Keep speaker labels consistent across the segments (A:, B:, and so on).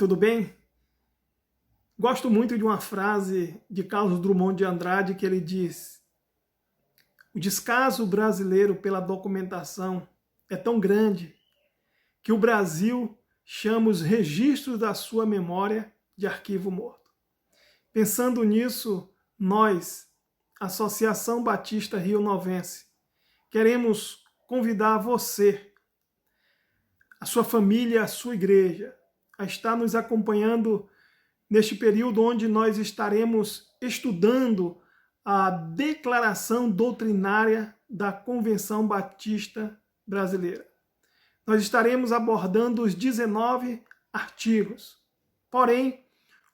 A: tudo bem? Gosto muito de uma frase de Carlos Drummond de Andrade que ele diz: o descaso brasileiro pela documentação é tão grande que o Brasil chama os registros da sua memória de arquivo morto. Pensando nisso, nós, Associação Batista Rio-Novense, queremos convidar você, a sua família, a sua igreja, a estar nos acompanhando neste período onde nós estaremos estudando a declaração doutrinária da Convenção Batista Brasileira. Nós estaremos abordando os 19 artigos. Porém,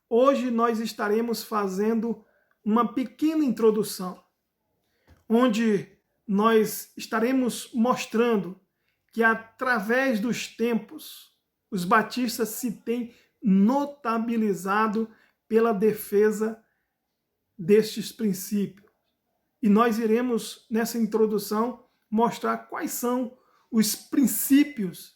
A: hoje nós estaremos fazendo uma pequena introdução, onde nós estaremos mostrando que através dos tempos, os batistas se têm notabilizado pela defesa destes princípios. E nós iremos, nessa introdução, mostrar quais são os princípios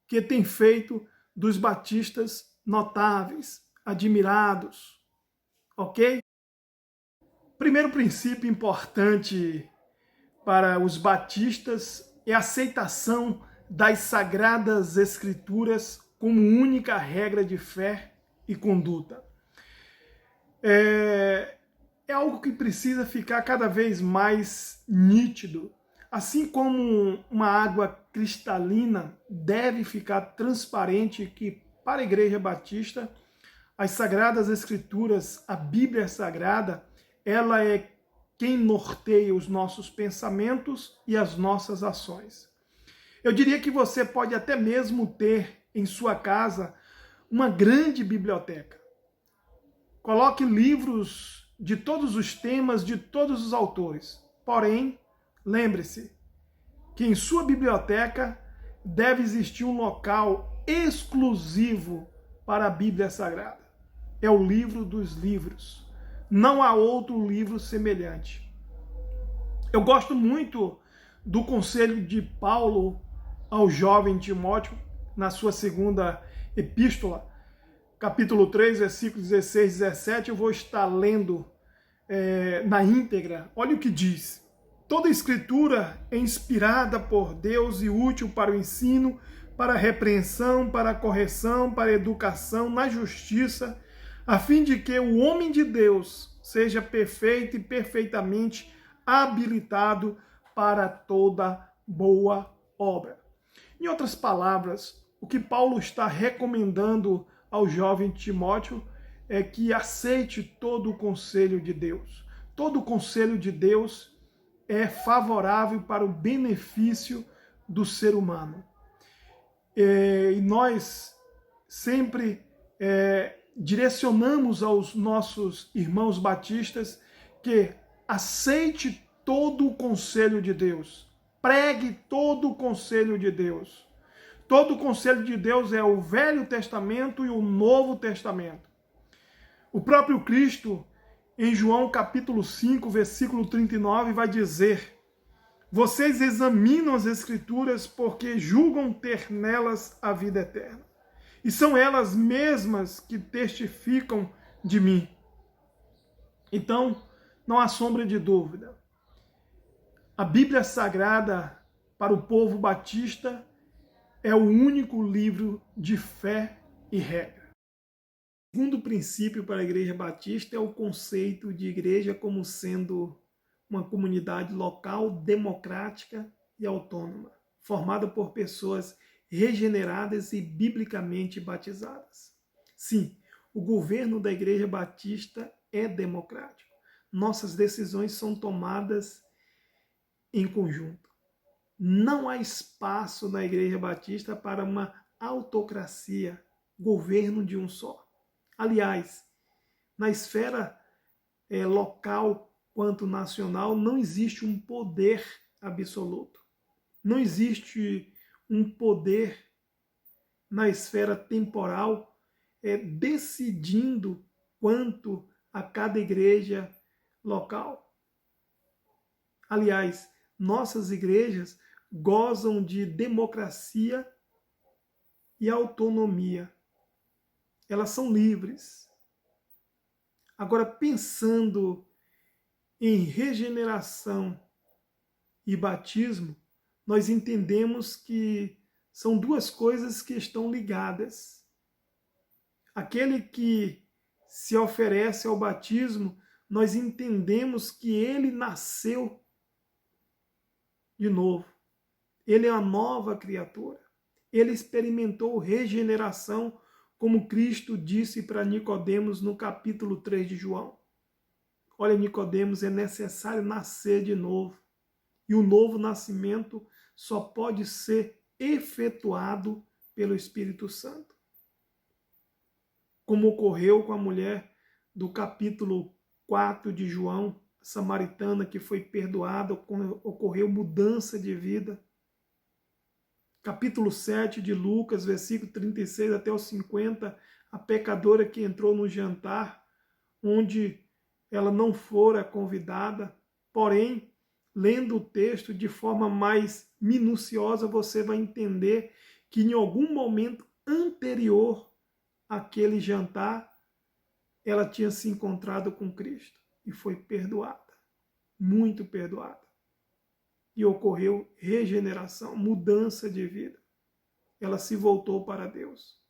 A: que têm feito dos batistas notáveis, admirados. Ok? Primeiro princípio importante para os batistas é a aceitação das Sagradas Escrituras como única regra de fé e conduta. É algo que precisa ficar cada vez mais nítido. Assim como uma água cristalina deve ficar transparente, que para a Igreja Batista, as Sagradas Escrituras, a Bíblia Sagrada, ela é quem norteia os nossos pensamentos e as nossas ações. Eu diria que você pode até mesmo ter em sua casa uma grande biblioteca. Coloque livros de todos os temas, de todos os autores. Porém, lembre-se que em sua biblioteca deve existir um local exclusivo para a Bíblia Sagrada. É o livro dos livros. Não há outro livro semelhante. Eu gosto muito do conselho de Paulo ao jovem Timóteo, na sua segunda epístola, capítulo 3, versículos 16 e 17, eu vou estar lendo na íntegra. Olha o que diz: toda escritura é inspirada por Deus e útil para o ensino, para a repreensão, para a correção, para a educação na justiça, a fim de que o homem de Deus seja perfeito e perfeitamente habilitado para toda boa obra. Em outras palavras, o que Paulo está recomendando ao jovem Timóteo é que aceite todo o conselho de Deus. Todo o conselho de Deus é favorável para o benefício do ser humano. E nós sempre direcionamos aos nossos irmãos batistas que aceite todo o conselho de Deus. Pregue todo o conselho de Deus. Todo o conselho de Deus é o Velho Testamento e o Novo Testamento. O próprio Cristo, em João capítulo 5, versículo 39, vai dizer: vocês examinam as Escrituras porque julgam ter nelas a vida eterna. E são elas mesmas que testificam de mim. Então, não há sombra de dúvida. A Bíblia Sagrada para o povo batista é o único livro de fé e regra. O segundo princípio para a Igreja Batista é o conceito de igreja como sendo uma comunidade local, democrática e autônoma, formada por pessoas regeneradas e biblicamente batizadas. Sim, o governo da Igreja Batista é democrático. Nossas decisões são tomadas em conjunto. Não há espaço na Igreja Batista para uma autocracia, governo de um só. Aliás, na esfera local quanto nacional, não existe um poder absoluto. Não existe um poder na esfera temporal decidindo quanto a cada igreja local. Aliás, nossas igrejas gozam de democracia e autonomia. elas são livres. Agora, pensando em regeneração e batismo, nós entendemos que são duas coisas que estão ligadas. Aquele que se oferece ao batismo, nós entendemos que ele nasceu de novo. Ele é uma nova criatura. Ele experimentou regeneração, como Cristo disse para Nicodemos no capítulo 3 de João. Olha, Nicodemos, é necessário nascer de novo. E o novo nascimento só pode ser efetuado pelo Espírito Santo. Como ocorreu com a mulher do capítulo 4 de João, samaritana que foi perdoada, ocorreu mudança de vida. Capítulo 7 de Lucas, versículo 36 até o 50, a pecadora que entrou no jantar, onde ela não fora convidada, porém, lendo o texto de forma mais minuciosa, você vai entender que em algum momento anterior àquele jantar, ela tinha se encontrado com Cristo e foi perdoada, muito perdoada. E ocorreu regeneração, mudança de vida. Ela se voltou para Deus.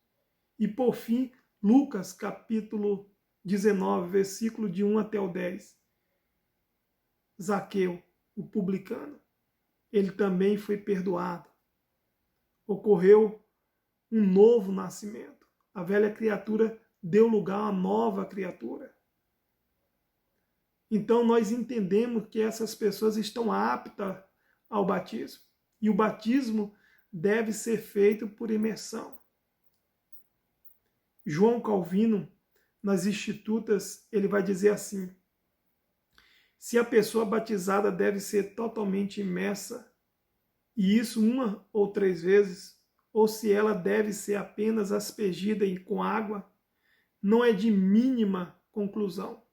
A: E por fim, Lucas capítulo 19, versículo de 1 até o 10. Zaqueu, o publicano, ele também foi perdoado. Ocorreu um novo nascimento. A velha criatura deu lugar a uma nova criatura. Então nós entendemos que essas pessoas estão aptas ao batismo. E o batismo deve ser feito por imersão. João Calvino, nas Institutas, ele vai dizer assim: se a pessoa batizada deve ser totalmente imersa, e isso 1 ou 3 vezes, ou se ela deve ser apenas aspergida com água, não é de mínima conclusão.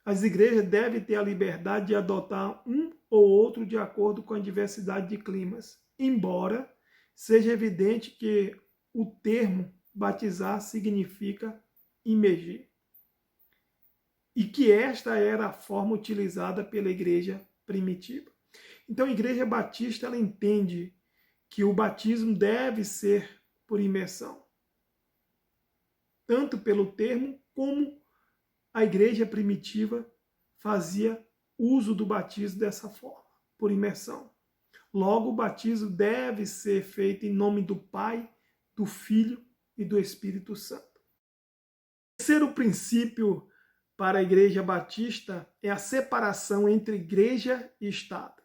A: As igrejas devem ter a liberdade de adotar um ou outro de acordo com a diversidade de climas, embora seja evidente que o termo batizar significa imergir. E que esta era a forma utilizada pela igreja primitiva. Então a igreja batista, ela entende que o batismo deve ser por imersão. Tanto pelo termo, como a igreja primitiva fazia uso do batismo dessa forma, por imersão. Logo, o batismo deve ser feito em nome do Pai, do Filho e do Espírito Santo. O terceiro princípio para a igreja batista é a separação entre igreja e Estado.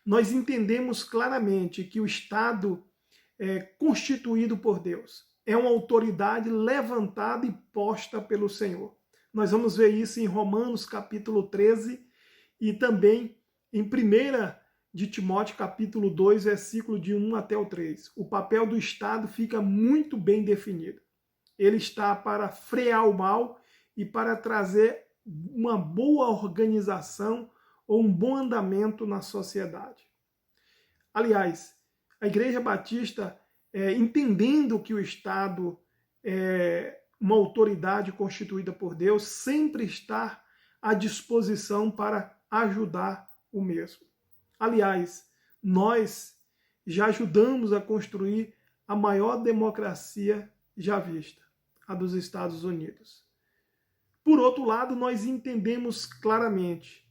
A: Nós entendemos claramente que o Estado é constituído por Deus, é uma autoridade levantada e posta pelo Senhor. Nós vamos ver isso em Romanos capítulo 13 e também em 1 de Timóteo capítulo 2, versículo de 1 até o 3. O papel do Estado fica muito bem definido. Ele está para frear o mal e para trazer uma boa organização ou um bom andamento na sociedade. Aliás, a Igreja Batista, entendendo que o Estado é uma autoridade constituída por Deus, sempre está à disposição para ajudar o mesmo. Aliás, nós já ajudamos a construir a maior democracia já vista, a dos Estados Unidos. Por outro lado, nós entendemos claramente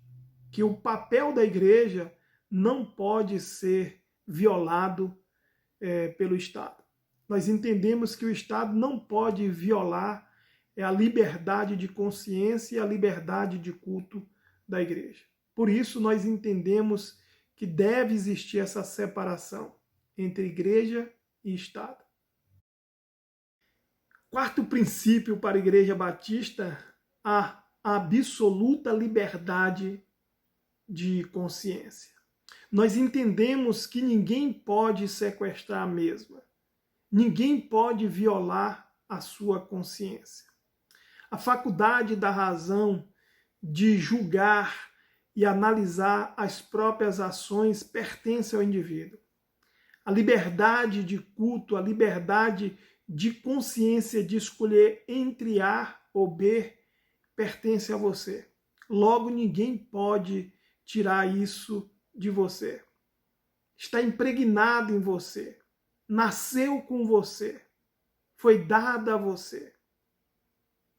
A: que o papel da igreja não pode ser violado pelo Estado. Nós entendemos que o Estado não pode violar a liberdade de consciência e a liberdade de culto da igreja. Por isso, nós entendemos que deve existir essa separação entre igreja e Estado. Quarto princípio para a Igreja Batista, a absoluta liberdade de consciência. Nós entendemos que ninguém pode sequestrar a mesma. Ninguém pode violar a sua consciência. A faculdade da razão de julgar e analisar as próprias ações pertence ao indivíduo. A liberdade de culto, a liberdade de consciência de escolher entre A ou B pertence a você. Logo, ninguém pode tirar isso de você. Está impregnado em você. Nasceu com você. Foi dada a você.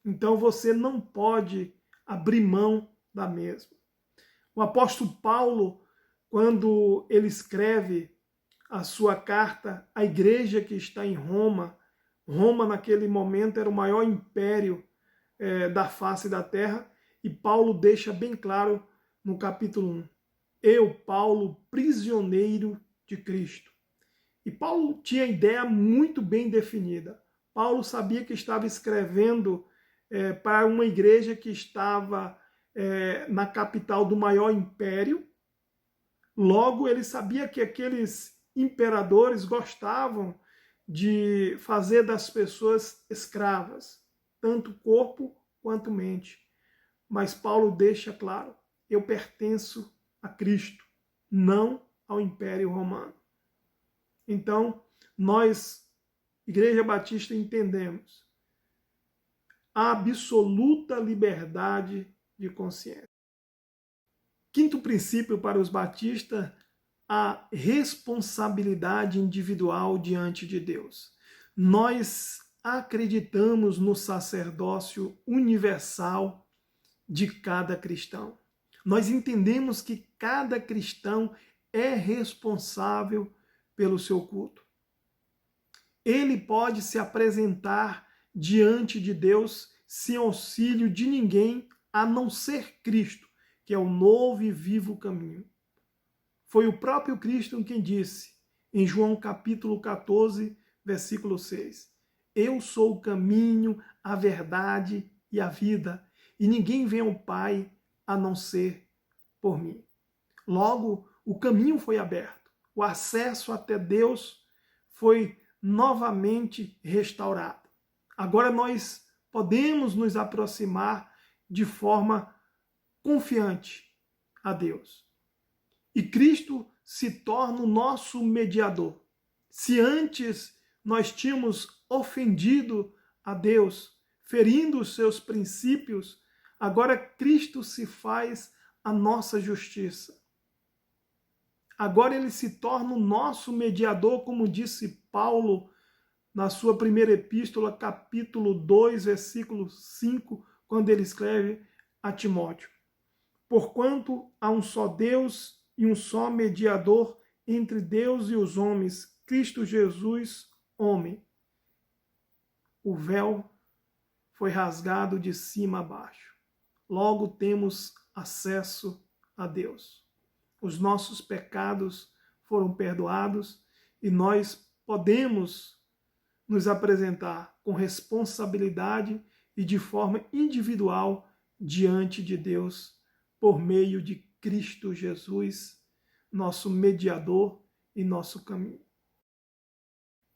A: Então você não pode abrir mão da mesma. O apóstolo Paulo, quando ele escreve a sua carta à igreja que está em Roma, Roma naquele momento era o maior império da face da terra, e Paulo deixa bem claro no capítulo 1, eu, Paulo, prisioneiro de Cristo. E Paulo tinha a ideia muito bem definida. Paulo sabia que estava escrevendo para uma igreja que estava na capital do maior império. Logo, ele sabia que aqueles imperadores gostavam de fazer das pessoas escravas, tanto corpo quanto mente. Mas Paulo deixa claro, eu pertenço a Cristo, não ao Império Romano. Então, nós, Igreja Batista, entendemos a absoluta liberdade de consciência. Quinto princípio para os batistas, a responsabilidade individual diante de Deus. Nós acreditamos no sacerdócio universal de cada cristão. Nós entendemos que cada cristão é responsável pelo seu culto. Ele pode se apresentar diante de Deus sem auxílio de ninguém a não ser Cristo, que é o novo e vivo caminho. Foi o próprio Cristo quem disse, em João capítulo 14, versículo 6, eu sou o caminho, a verdade e a vida, e ninguém vem ao Pai a não ser por mim. Logo, o caminho foi aberto, o acesso até Deus foi novamente restaurado. Agora nós podemos nos aproximar de forma confiante a Deus. E Cristo se torna o nosso mediador. Se antes nós tínhamos ofendido a Deus, ferindo os seus princípios, agora Cristo se faz a nossa justiça. Agora ele se torna o nosso mediador, como disse Paulo na sua primeira epístola, capítulo 2, versículo 5, quando ele escreve a Timóteo. Porquanto há um só Deus e um só mediador entre Deus e os homens, Cristo Jesus, homem. O véu foi rasgado de cima a baixo. Logo temos acesso a Deus. Os nossos pecados foram perdoados e nós podemos nos apresentar com responsabilidade e de forma individual diante de Deus por meio de Cristo Jesus, nosso mediador e nosso caminho.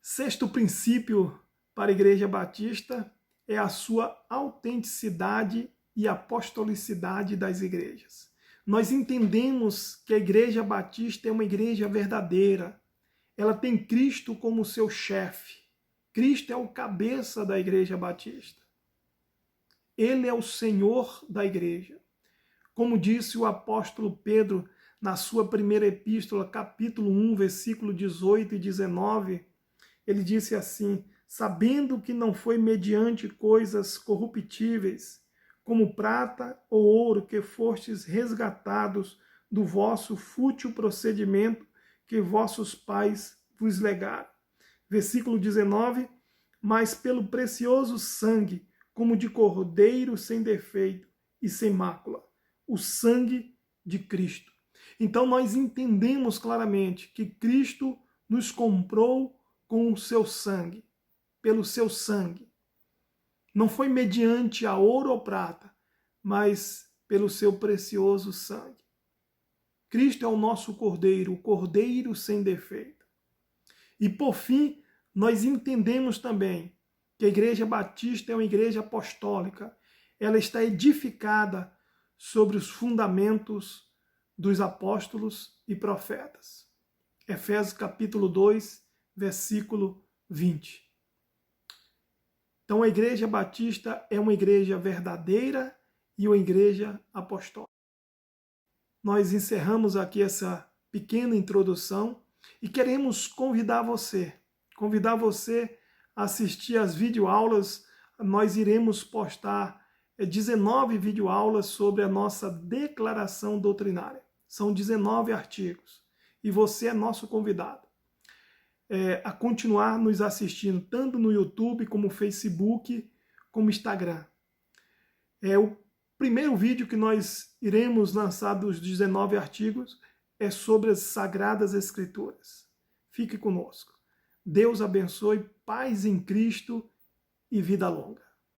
A: Sexto princípio para a Igreja Batista é a sua autenticidade e apostolicidade das igrejas. Nós entendemos que a Igreja Batista é uma igreja verdadeira. Ela tem Cristo como seu chefe. Cristo é o cabeça da Igreja Batista. Ele é o Senhor da igreja. Como disse o apóstolo Pedro na sua primeira epístola, capítulo 1, versículo 18 e 19, ele disse assim, sabendo que não foi mediante coisas corruptíveis, como prata ou ouro, que fostes resgatados do vosso fútil procedimento que vossos pais vos legaram. Versículo 19, mas pelo precioso sangue, como de cordeiro sem defeito e sem mácula, o sangue de Cristo. Então nós entendemos claramente que Cristo nos comprou com o seu sangue, pelo seu sangue. Não foi mediante a ouro ou prata, mas pelo seu precioso sangue. Cristo é o nosso cordeiro, o cordeiro sem defeito. E por fim, nós entendemos também que a Igreja Batista é uma igreja apostólica. Ela está edificada sobre os fundamentos dos apóstolos e profetas. Efésios capítulo 2, versículo 20. Então a Igreja Batista é uma igreja verdadeira e uma igreja apostólica. Nós encerramos aqui essa pequena introdução e queremos convidar você a assistir às videoaulas. Nós iremos postar 19 videoaulas sobre a nossa declaração doutrinária. São 19 artigos e você é nosso convidado a continuar nos assistindo tanto no YouTube como Facebook, como Instagram. O primeiro vídeo que nós iremos lançar dos 19 artigos é sobre as Sagradas Escrituras. Fique conosco. Deus abençoe, paz em Cristo e vida longa.